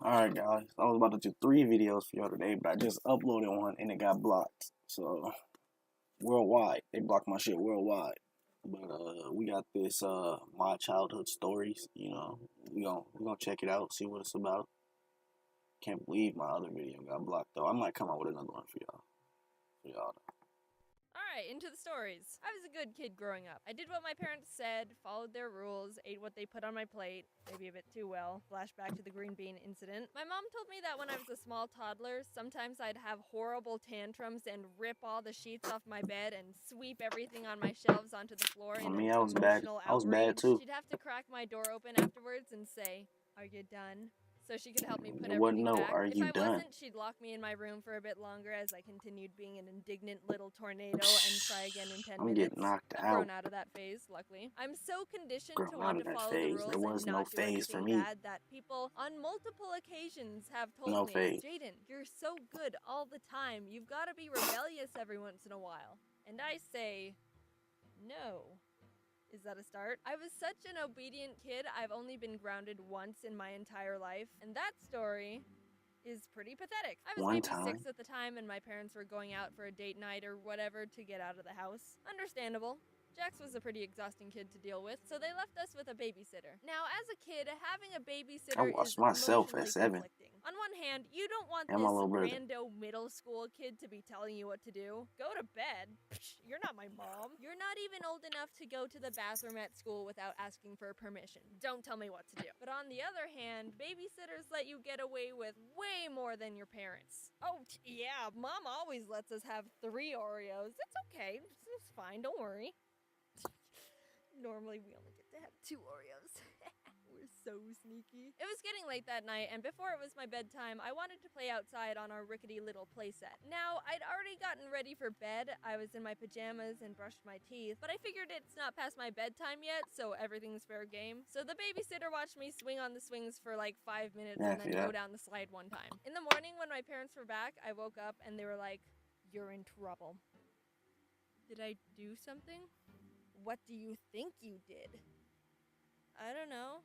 Alright guys, I was about to do 3 videos for y'all today, but I just uploaded one and it got blocked. So, worldwide. They blocked my shit worldwide. But we got this my childhood stories, we gonna check it out, see what it's about. Can't believe my other video got blocked though. I might come out with another one for y'all. Alright, into the stories. I was a good kid growing up. I did what my parents said, followed their rules, ate what they put on my plate, maybe a bit too well. Flashback to the green bean incident. My mom told me that when I was a small toddler, sometimes I'd have horrible tantrums and rip all the sheets off my bed and sweep everything on my shelves onto the floor in an I was bad. emotional I was bad outrage. too. She'd have to crack my door open afterwards and say, "Are you done?" So she could help me put It wasn't everything no, back. are If you I done? wasn't, she'd lock me in my room for a bit longer as I continued being an indignant little tornado and try again in 10 I'm minutes. getting knocked I've out. grown out of that phase, luckily. I'm so conditioned to Grown out want of to that follow the phase. rules There was and no not do phase for anything me. bad that people on multiple occasions have told No me, phase. "Jaden, you're so good all the time. You've got to be rebellious every once in a while." And I say, no. Is that a start? I was such an obedient kid, I've only been grounded once in my entire life. And that story is pretty pathetic. I was maybe 6 at the time and my parents were going out for a date night or whatever to get out of the house. Understandable. Jax was a pretty exhausting kid to deal with, so they left us with a babysitter. Now, as a kid, having a babysitter I watched is myself emotionally at 7. conflicting. On one hand, you don't want And my little brother. this rando middle school kid to be telling you what to do. Go to bed. Psh, you're not my mom. You're not even old enough to go to the bathroom at school without asking for permission. Don't tell me what to do. But on the other hand, babysitters let you get away with way more than your parents. Oh, yeah, mom always lets us have 3 Oreos. It's okay. It's fine. Don't worry. Normally, we only get to have 2 Oreos. We're so sneaky. It was getting late that night, and before it was my bedtime, I wanted to play outside on our rickety little playset. Now, I'd already gotten ready for bed. I was in my pajamas and brushed my teeth, but I figured it's not past my bedtime yet, so everything's fair game. So the babysitter watched me swing on the swings for like 5 minutes and then go down the slide one time. In the morning, when my parents were back, I woke up and they were like, "You're in trouble." Did I do something? What do you think you did? I don't know.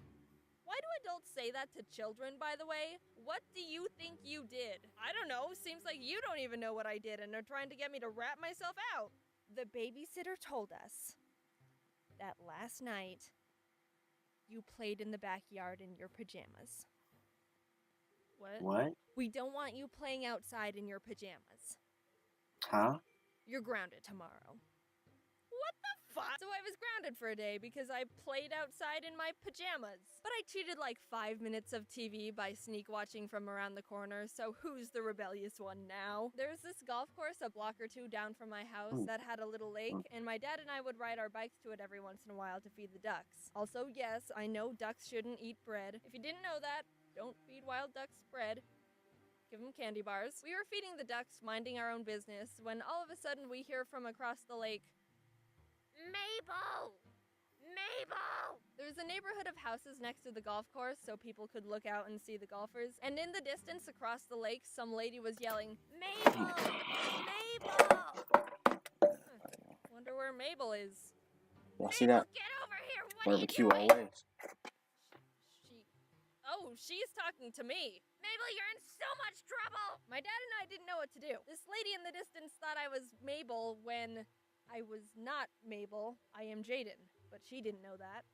Why do adults say that to children, by the way? What do you think you did? I don't know. Seems like you don't even know what I did and are trying to get me to rat myself out. The babysitter told us that last night you played in the backyard in your pajamas. What? We don't want you playing outside in your pajamas. Huh? You're grounded tomorrow. What the fuck? So I was grounded for a day because I played outside in my pajamas. But I cheated like 5 minutes of TV by sneak watching from around the corner, so who's the rebellious one now? There was this golf course a block or 2 down from my house that had a little lake, and my dad and I would ride our bikes to it every once in a while to feed the ducks. Also, yes, I know ducks shouldn't eat bread. If you didn't know that, don't feed wild ducks bread. Give them candy bars. We were feeding the ducks, minding our own business, when all of a sudden we hear from across the lake, "Mabel! Mabel!" There was a neighborhood of houses next to the golf course so people could look out and see the golfers. And in the distance across the lake, some lady was yelling, "Mabel! Mabel!" Wonder where Mabel is. Y'all see that? Get over here! What Barbecue are you doing? always. She's talking to me. "Mabel, you're in so much trouble!" My dad and I didn't know what to do. This lady in the distance thought I was Mabel when I was not Mabel. I am Jaden, but she didn't know that.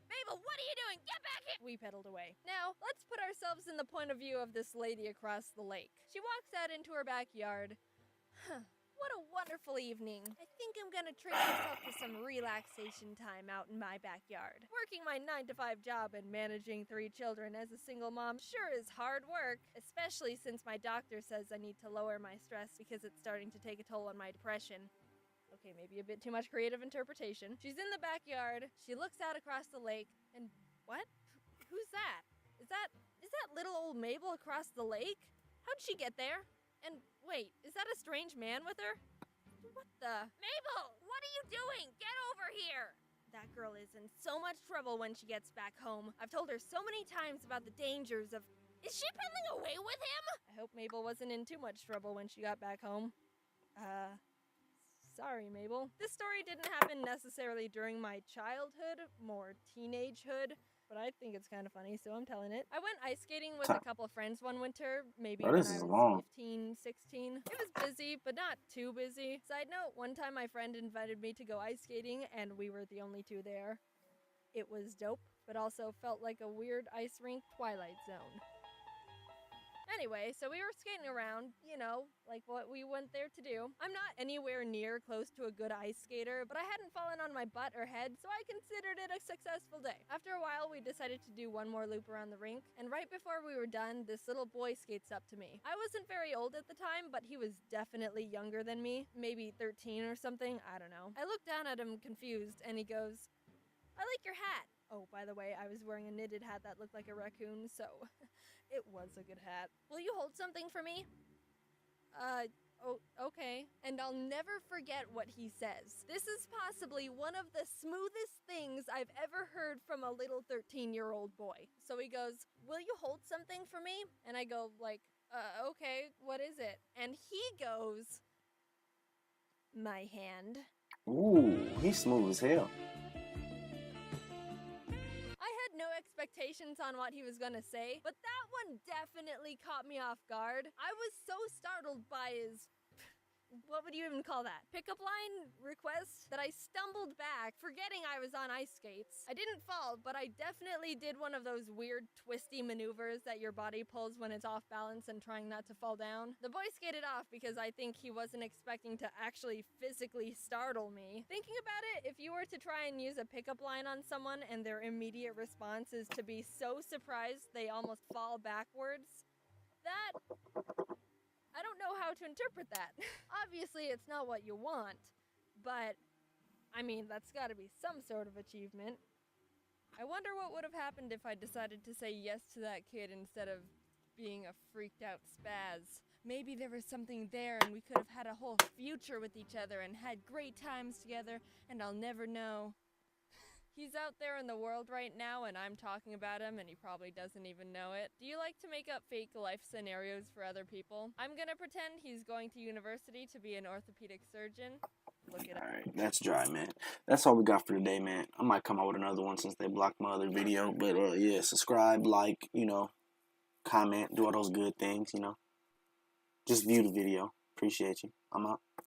"Mabel, what are you doing? Get back here!" We pedaled away. Now, let's put ourselves in the point of view of this lady across the lake. She walks out into her backyard. What a wonderful evening. I think I'm gonna treat myself to some relaxation time out in my backyard. Working my 9-to-5 job and managing 3 children as a single mom sure is hard work, especially since my doctor says I need to lower my stress because it's starting to take a toll on my depression. Okay, maybe a bit too much creative interpretation. She's in the backyard, she looks out across the lake, and what? Who's that? Is that little old Mabel across the lake? How'd she get there? And wait, is that a strange man with her? What the? "Mabel, what are you doing? Get over here!" That girl is in so much trouble when she gets back home. I've told her so many times about the dangers of... Is she pedaling away with him? I hope Mabel wasn't in too much trouble when she got back home. Sorry, Mabel. This story didn't happen necessarily during my childhood, more teenagehood, but I think it's kind of funny, so I'm telling it. I went ice skating with Ti- a couple of friends one winter, maybe Bro, when this I is was long. 15, 16. It was busy, but not too busy. Side note, one time my friend invited me to go ice skating, and we were the only two there. It was dope, but also felt like a weird ice rink Twilight Zone. Anyway, so we were skating around, you know, like what we went there to do. I'm not anywhere near close to a good ice skater, but I hadn't fallen on my butt or head, so I considered it a successful day. After a while, we decided to do one more loop around the rink, and right before we were done, this little boy skates up to me. I wasn't very old at the time, but he was definitely younger than me, maybe 13 or something, I don't know. I looked down at him confused, and he goes, "I like your hat." Oh, by the way, I was wearing a knitted hat that looked like a raccoon, so it was a good hat. "Will you hold something for me?" Oh, okay. And I'll never forget what he says. This is possibly one of the smoothest things I've ever heard from a little 13-year-old boy. So he goes, "Will you hold something for me?" And I go, like, okay, what is it? And he goes, "My hand." Ooh, he's smooth as hell. I had no expectations on what he was gonna say, but that one definitely caught me off guard. I was so startled by his, what would you even call that? Pickup line request that I stumbled back, forgetting I was on ice skates. I didn't fall, but I definitely did one of those weird twisty maneuvers that your body pulls when it's off balance and trying not to fall down. The boy skated off because I think he wasn't expecting to actually physically startle me. Thinking about it, if you were to try and use a pickup line on someone and their immediate response is to be so surprised they almost fall backwards, that, I don't know how to interpret that. Obviously, it's not what you want, but I mean, that's gotta be some sort of achievement. I wonder what would have happened if I decided to say yes to that kid instead of being a freaked out spaz. Maybe there was something there and we could have had a whole future with each other and had great times together, and I'll never know. He's out there in the world right now, and I'm talking about him, and he probably doesn't even know it. Do you like to make up fake life scenarios for other people? I'm gonna pretend he's going to university to be an orthopedic surgeon. Look it up. Alright, that's dry, man. That's all we got for today, man. I might come out with another one since they blocked my other video. But, yeah, subscribe, like, comment, do all those good things, Just view the video. Appreciate you. I'm out.